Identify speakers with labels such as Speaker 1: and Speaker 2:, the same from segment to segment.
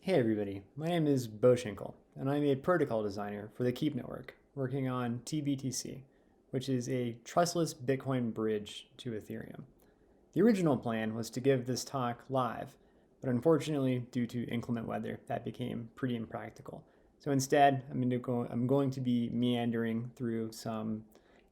Speaker 1: Hey everybody, my name is Bo Schinkel, and I'm a protocol designer for the Keep Network, working on TBTC, which is a trustless Bitcoin bridge to Ethereum. The original plan was to give this talk live, but unfortunately, due to inclement weather, that became pretty impractical. So instead, I'm going to be meandering through some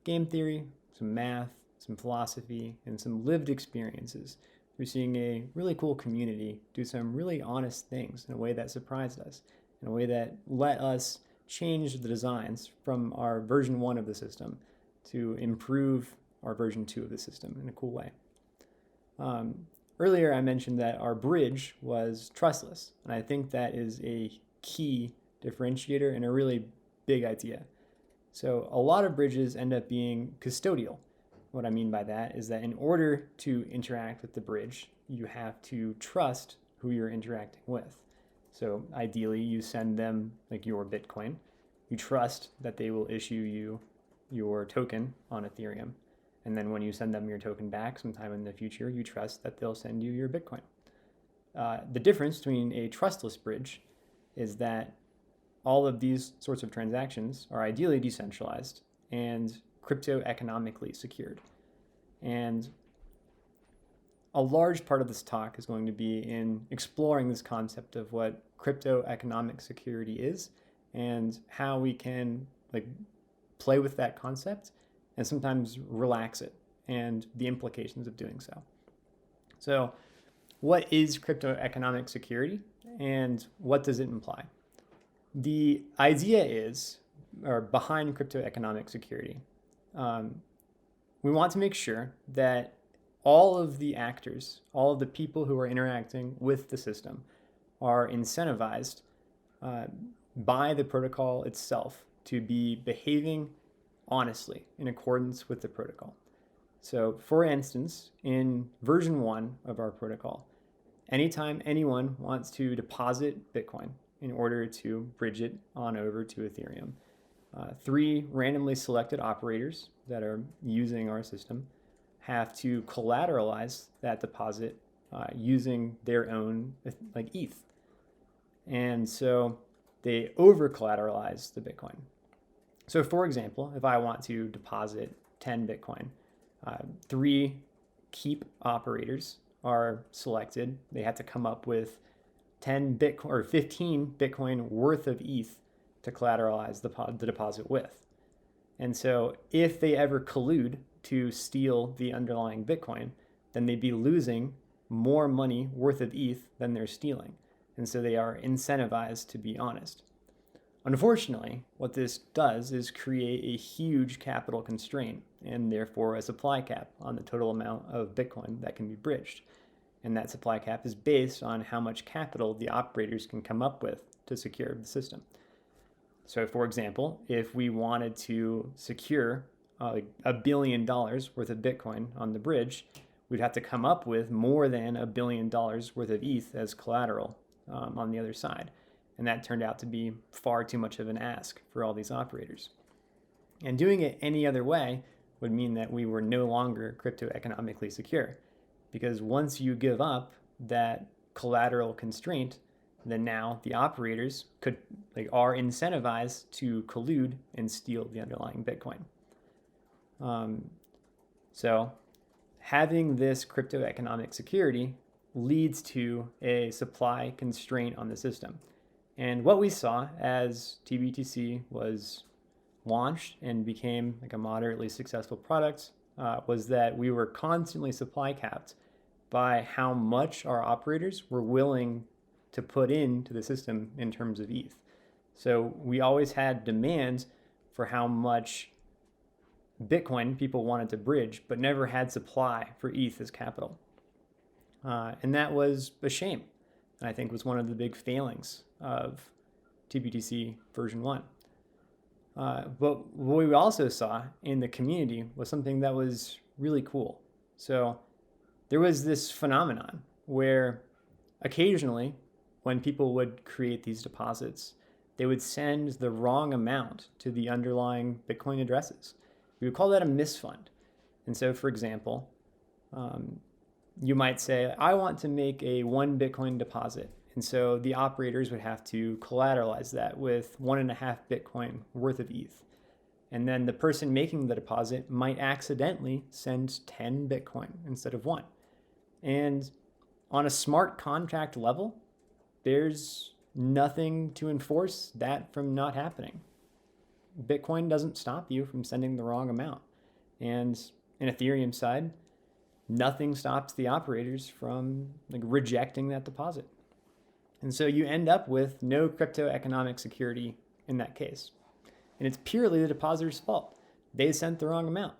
Speaker 1: game theory, some math, some philosophy, and some lived experiences through seeing a really cool community do some really honest things in a way that surprised us, in a way that let us change the designs from our version 1 of the system to improve our version 2 of the system in a cool way. Earlier, I mentioned that our bridge was trustless, and I think that is a key differentiator and a really big idea. So a lot of bridges end up being custodial. What I mean by that is that in order to interact with the bridge, you have to trust who you're interacting with. So ideally, you send them like your Bitcoin. You trust that they will issue you your token on Ethereum. And then when you send them your token back sometime in the future, you trust that they'll send you your Bitcoin. The difference between a trustless bridge is that all of these sorts of transactions are ideally decentralized and crypto economically secured. And a large part of this talk is going to be in exploring this concept of what crypto economic security is and how we can play with that concept and sometimes relax it and the implications of doing so. So what is crypto economic security and what does it imply? The idea is, or behind crypto economic security, we want to make sure that all of the actors, all of the people who are interacting with the system are incentivized by the protocol itself to be behaving honestly in accordance with the protocol. So for instance, in version 1 of our protocol, anytime anyone wants to deposit Bitcoin in order to bridge it on over to Ethereum, 3 randomly selected operators that are using our system have to collateralize that deposit using their own ETH. And so they over collateralize the Bitcoin. So for example, if I want to deposit 10 Bitcoin, 3 keep operators are selected. They have to come up with 10 Bitcoin or 15 Bitcoin worth of ETH to collateralize the deposit with. And so if they ever collude to steal the underlying Bitcoin, then they'd be losing more money worth of ETH than they're stealing. And so they are incentivized to be honest. Unfortunately, what this does is create a huge capital constraint and therefore a supply cap on the total amount of Bitcoin that can be bridged. And that supply cap is based on how much capital the operators can come up with to secure the system. So for example, if we wanted to secure $1 billion worth of Bitcoin on the bridge, we'd have to come up with more than $1 billion worth of ETH as collateral on the other side. And that turned out to be far too much of an ask for all these operators. And doing it any other way would mean that we were no longer crypto economically secure. Because once you give up that collateral constraint, then now the operators are incentivized to collude and steal the underlying Bitcoin. So having this crypto economic security leads to a supply constraint on the system. And what we saw as TBTC was launched and became a moderately successful product was that we were constantly supply capped by how much our operators were willing to put into the system in terms of ETH. So we always had demand for how much Bitcoin people wanted to bridge, but never had supply for ETH as capital. And that was a shame, and I think was one of the big failings of TBTC version 1. But what we also saw in the community was something that was really cool. So there was this phenomenon where occasionally when people would create these deposits, they would send the wrong amount to the underlying Bitcoin addresses. We would call that a misfund. And so, for example, you might say, I want to make a 1 Bitcoin deposit And so the operators would have to collateralize that with 1.5 Bitcoin worth of ETH. And then the person making the deposit might accidentally send 10 Bitcoin instead of 1. And on a smart contract level, there's nothing to enforce that from not happening. Bitcoin doesn't stop you from sending the wrong amount. And in Ethereum side, nothing stops the operators from rejecting that deposit. And so you end up with no crypto economic security in that case. And it's purely the depositor's fault. They sent the wrong amount.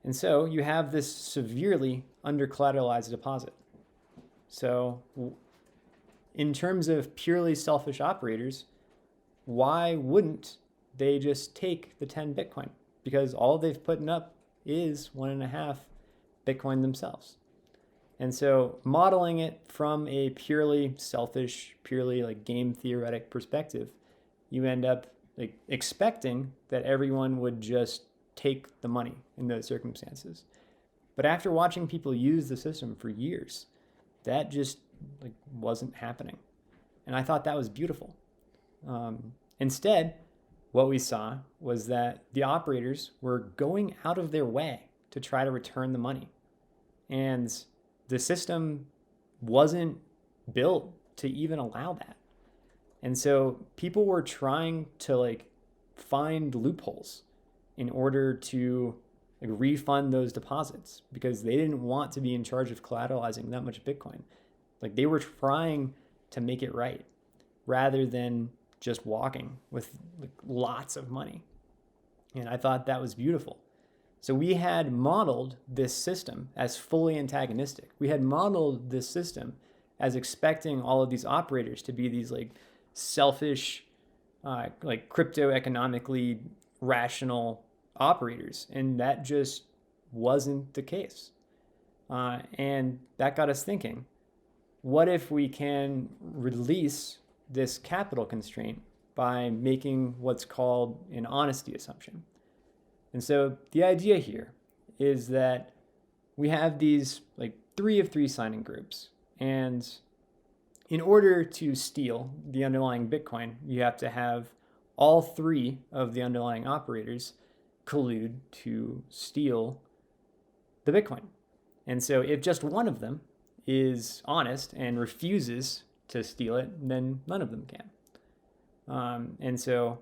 Speaker 1: And so you have this severely under-collateralized deposit. So in terms of purely selfish operators, why wouldn't they just take the 10 Bitcoin? Because all they've put up is 1.5 Bitcoin themselves. And so modeling it from a purely selfish, purely game theoretic perspective, you end up expecting that everyone would just take the money in those circumstances. But after watching people use the system for years, that just wasn't happening. And I thought that was beautiful. Instead, what we saw was that the operators were going out of their way to try to return the money. And the system wasn't built to even allow that. And so people were trying to find loopholes in order to refund those deposits because they didn't want to be in charge of collateralizing that much Bitcoin. They were trying to make it right rather than just walking with lots of money. And I thought that was beautiful. So we had modeled this system as fully antagonistic. We had modeled this system as expecting all of these operators to be these selfish, crypto economically rational operators. And that just wasn't the case. And that got us thinking, what if we can release this capital constraint by making what's called an honesty assumption? And so the idea here is that we have these 3 of 3 signing groups. And in order to steal the underlying Bitcoin, you have to have all 3 of the underlying operators collude to steal the Bitcoin. And so if just one of them is honest and refuses to steal it, then none of them can. And so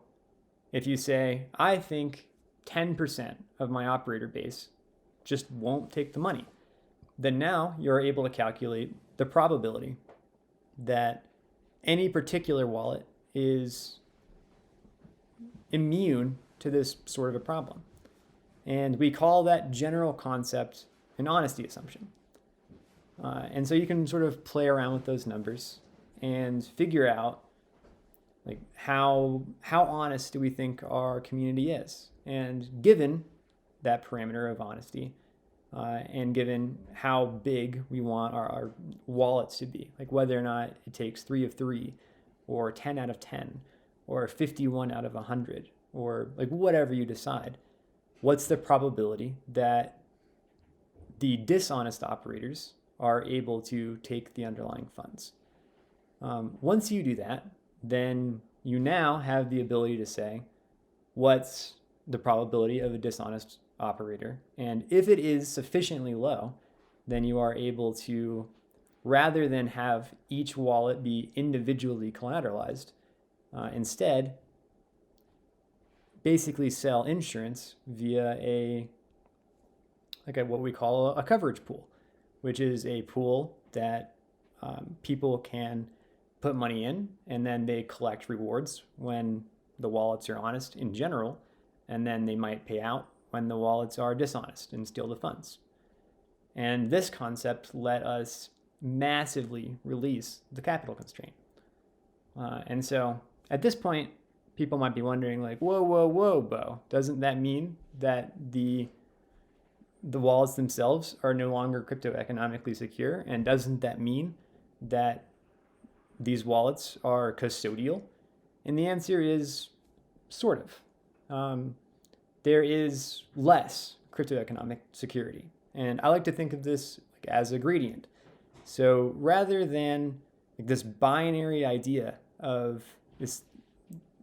Speaker 1: if you say, I think 10% of my operator base just won't take the money, then now you're able to calculate the probability that any particular wallet is immune to this sort of a problem. And we call that general concept an honesty assumption. And so you can sort of play around with those numbers and figure out how honest do we think our community is. And given that parameter of honesty, and given how big we want our wallets to be, whether or not it takes 3 of 3 or 10 out of 10 or 51 out of 100 or whatever you decide, what's the probability that the dishonest operators are able to take the underlying funds? Once you do that, then you now have the ability to say, what's the probability of a dishonest operator? And if it is sufficiently low, then you are able to, rather than have each wallet be individually collateralized, instead basically sell insurance via what we call a coverage pool, which is a pool that people can put money in, and then they collect rewards when the wallets are honest in general, and then they might pay out when the wallets are dishonest and steal the funds. And this concept let us massively release the capital constraint. And so at this point, people might be wondering whoa, Bo, doesn't that mean that the wallets themselves are no longer crypto economically secure? And doesn't that mean that these wallets are custodial? And the answer is sort of. There is less crypto economic security. And I like to think of this as a gradient. So rather than like this binary idea of this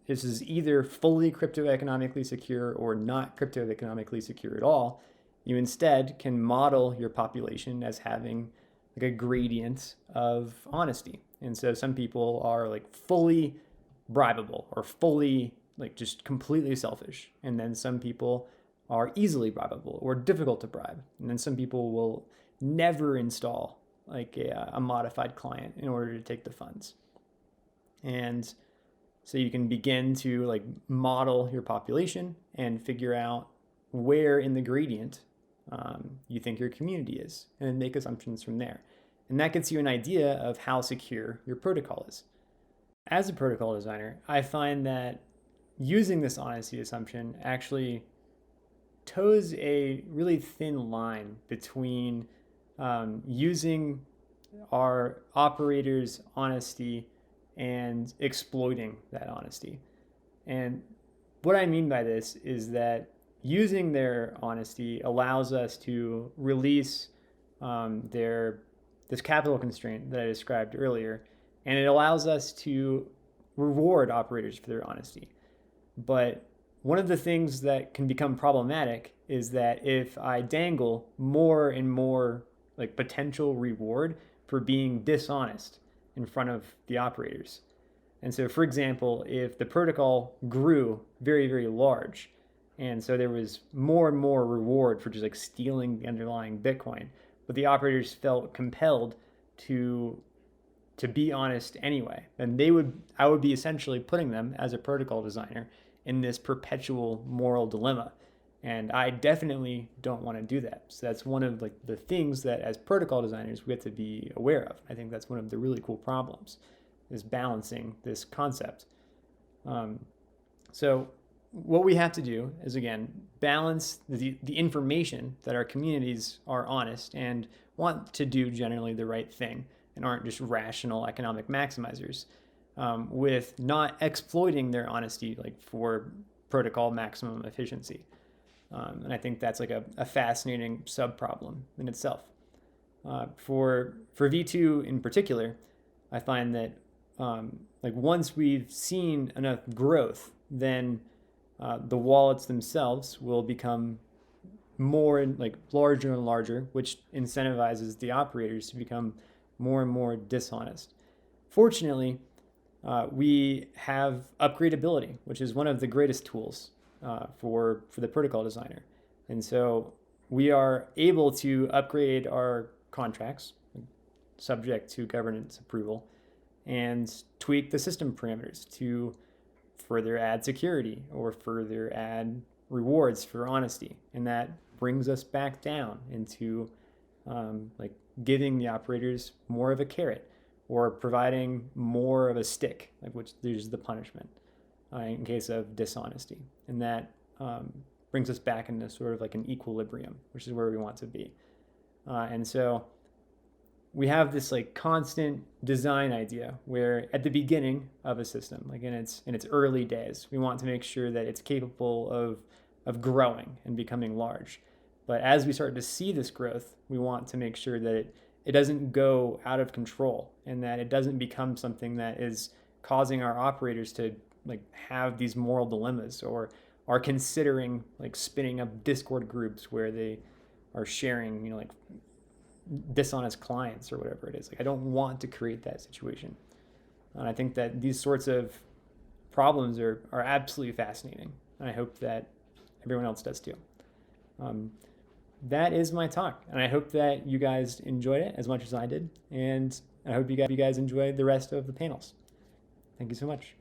Speaker 1: is either fully crypto economically secure or not crypto economically secure at all. You instead can model your population as having like a gradient of honesty. And so some people are like fully bribable or fully like just completely selfish. And then some people are easily bribable or difficult to bribe. And then some people will never install like a modified client in order to take the funds. And so you can begin to like model your population and figure out where in the gradient you think your community is, and then make assumptions from there. And that gets you an idea of how secure your protocol is. As a protocol designer, I find that using this honesty assumption actually toes a really thin line between using our operators' honesty and exploiting that honesty. And what I mean by this is that using their honesty allows us to release this capital constraint that I described earlier, and it allows us to reward operators for their honesty. But one of the things that can become problematic is that if I dangle more and more like potential reward for being dishonest in front of the operators. And so, for example, if the protocol grew very, very large, and so there was more and more reward for just like stealing the underlying Bitcoin, but the operators felt compelled to be honest anyway, then I would be essentially putting them as a protocol designer in this perpetual moral dilemma. And I definitely don't want to do that. So that's one of like the things that as protocol designers we have to be aware of. I think that's one of the really cool problems, is balancing this concept. So what we have to do is, again, balance the information that our communities are honest and want to do generally the right thing and aren't just rational economic maximizers, with not exploiting their honesty like for protocol maximum efficiency. And I think that's like a fascinating sub-problem in itself. For V2 in particular, I find that like once we've seen enough growth, then the wallets themselves will become more like larger and larger, which incentivizes the operators to become more and more dishonest. Fortunately, we have upgradability, which is one of the greatest tools for the protocol designer. And so we are able to upgrade our contracts subject to governance approval and tweak the system parameters to further add security or further add rewards for honesty. And that brings us back down into like giving the operators more of a carrot or providing more of a stick, like which there's the punishment in case of dishonesty. And that brings us back into sort of like an equilibrium, which is where we want to be. And so we have this like constant design idea where at the beginning of a system, like in its early days, we want to make sure that it's capable of growing and becoming large. But as we start to see this growth, we want to make sure that it doesn't go out of control and that it doesn't become something that is causing our operators to like have these moral dilemmas or are considering like spinning up Discord groups where they are sharing, like dishonest clients or whatever it is. Like I don't want to create that situation. And I think that these sorts of problems are absolutely fascinating. And I hope that everyone else does too. That is my talk. And I hope that you guys enjoyed it as much as I did. And I hope you guys enjoyed the rest of the panels. Thank you so much.